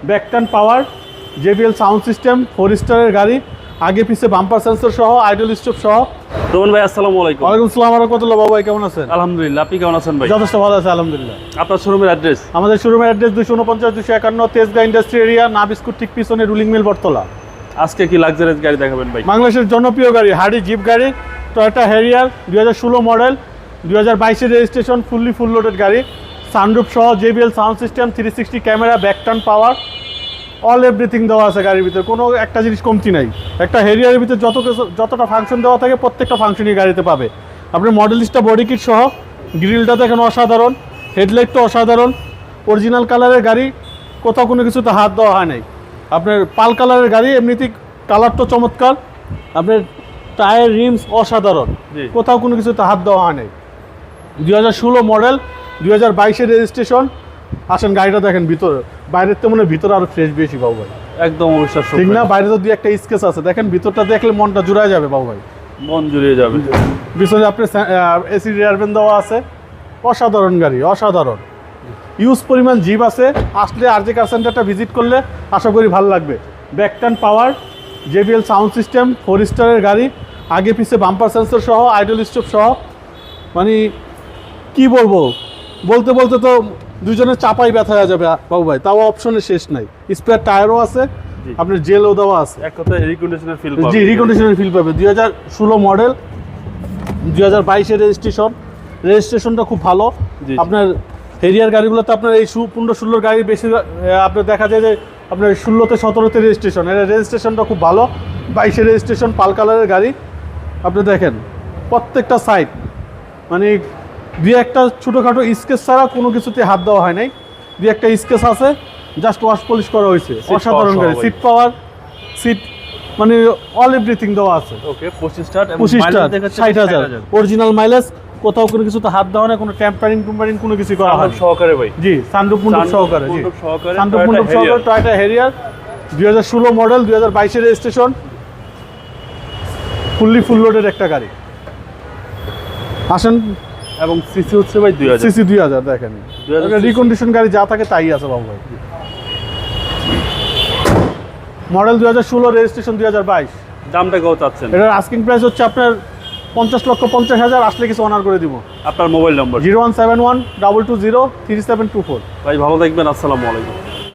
ব্যাকটার্ন পাওয়ার, JBL sound system, 4 স্টারের গাড়ি, আগে পিছে বাম্পার সেন্সর সহ, আইডল স্টপ সহ। রোমান ভাই আসসালামু আলাইকুম। ওয়ালাইকুম আসসালাম ওয়া রাহমাতুল্লাহ। বাবু ভাই কেমন আছেন? আলহামদুলিল্লাহ, আপনি কেমন আছেন ভাই? যথেষ্ট ভালো আছে আলহামদুলিল্লাহ। আপনার শোরুমের অ্যাড্রেস? আমাদের শোরুমের অ্যাড্রেস 249 251 তেজগাঁ ইন্ডাস্ট্রি এরিয়া, নাবিস্কুট ঠিক পিছনে রুলিং মিল বটতলা। আজকে কি লাক্সারিয়াস গাড়ি দেখাবেন ভাই? বাংলাদেশের জনপ্রিয় গাড়ি হার্ডি জিপ গাড়ি, Toyota Harrier 2016 model, 2022 registration, full loaded গাড়ি, সানরুফ সহ, JBL সাউন্ড সিস্টেম, 360 ক্যামেরা, ব্যাকটার্ন পাওয়ার, অল এভরিথিং দেওয়া আছে গাড়ির ভিতরে, কোনো একটা জিনিস কমতি নাই। একটা হ্যারিয়ারের ভিতরে যতটা ফাংশন দেওয়া থাকে প্রত্যেকটা ফাংশনই গাড়িতে পাবে। আপনার মডেলিস্টটা বডি কিট সহ, গ্রিলটা দেখেন অসাধারণ, হেডলাইটটা অসাধারণ, অরিজিনাল কালারের গাড়ি, কোথাও কোনো কিছুতে হাত দেওয়া হয় নাই। আপনার পাল কালারের গাড়ি, এমনিতেই কালারটা চমৎকার। আপনার টায়ার রিমস অসাধারণ, কোথাও কোনো কিছুতে হাত দেওয়া হয় নাই। 2016 মডেল, 2022 রেজিস্ট্রেশন। আসেন গাড়িটা দেখেন ভিতরে, বাইরের তো মনে হয় ভিতরে আরো ফ্রেশ বেশি বাবু ভাই, একদম অবিশ্বাস্য ঠিক না? বাইরে তো দুই একটা স্কেচ আছে, দেখেন ভিতরটা দেখলে মনটা জুড়ায় যাবে বাবু ভাই, মন জুড়িয়ে যাবে। পিছনে আপনার এসি রিয়ার ভেন দেওয়া আছে, অসাধারণ গাড়ি অসাধারণ। ইউজ পরিমাণ জিপ আছে, আসলে RJ কার সেন্টারটা ভিজিট করলে আশা করি ভালো লাগবে। ব্যাকটার্ন পাওয়ার, JBL সাউন্ড সিস্টেম, 4 স্টারের গাড়ি, আগে পিছে বাম্পার সেন্সর সহ, আইডল স্টপ সহ। মানে কি বলবো, বলতে বলতে তো দুজনের চাপাই ব্যথা হয়ে যাবে বাবু ভাই, তাও অপশনের শেষ নাই। স্পেয়ার টায়ারও আছে, আপনার জেলও দেওয়া আছে। এক কথায় রিকন্ডিশনের ফিল পাবে। জি, রিকন্ডিশনের ফিল পাবে। 2016 মডেল, 2022 রেজিস্ট্রেশনটা খুব ভালো। আপনার হেরিয়ার গাড়িগুলোতে আপনার এই 15-16 গাড়ি বেশি আপনার দেখা যায় যে আপনার 16তে 17তে রেজিস্ট্রেশন, এর রেজিস্ট্রেশনটা খুব ভালো। 22 রেজিস্ট্রেশন, পাল কালারের গাড়ি। আপনি দেখেন প্রত্যেকটা সাইড, মানে দুই একটা ছোটোখাটো স্কেচ ছাড়া কোনো কিছুতে হাত দেওয়া হয় নাই। দুই একটা স্কেচ আছে, জাস্ট ওয়াশ পলিশ করা হয়েছে। অসাধারণ গাড়ি, সিট পাওয়ার, সিট মানে অল এভরিথিং দেওয়া আছে। ওকে, 25 স্টার্ট, 60,000 অরিজিনাল মাইলেজ, কোথাও কোনো কিছুতে হাত দেওয়া না, কোনো ট্যাম্পারিং কোনো কিছু করা হয় সহকারে ভাই। জি, সানরুফ মুন্ডুপ সহকারে, জি সানরুফ মুন্ডুপ সহকারে, Toyota Harrier 2016 model, 2022 registration, full loaded একটা গাড়ি। আসেন, এবং সিসি হচ্ছে ভাই 2000। সিসি 2000 দেখেন, রিকন্ডিশন গাড়ি যা থাকে তাই আছে বাবু ভাই। Model 2016, registration 2022। দামটা কত চাচ্ছেন? এটার আস্কিং প্রাইস হচ্ছে আপনার 50,50,000, আসলে কিছু অনার করে দিব। আপনার মোবাইল নম্বর? 0171 220 3724। ভাই ভালো থাকবেন, আসসালামু আলাইকুম।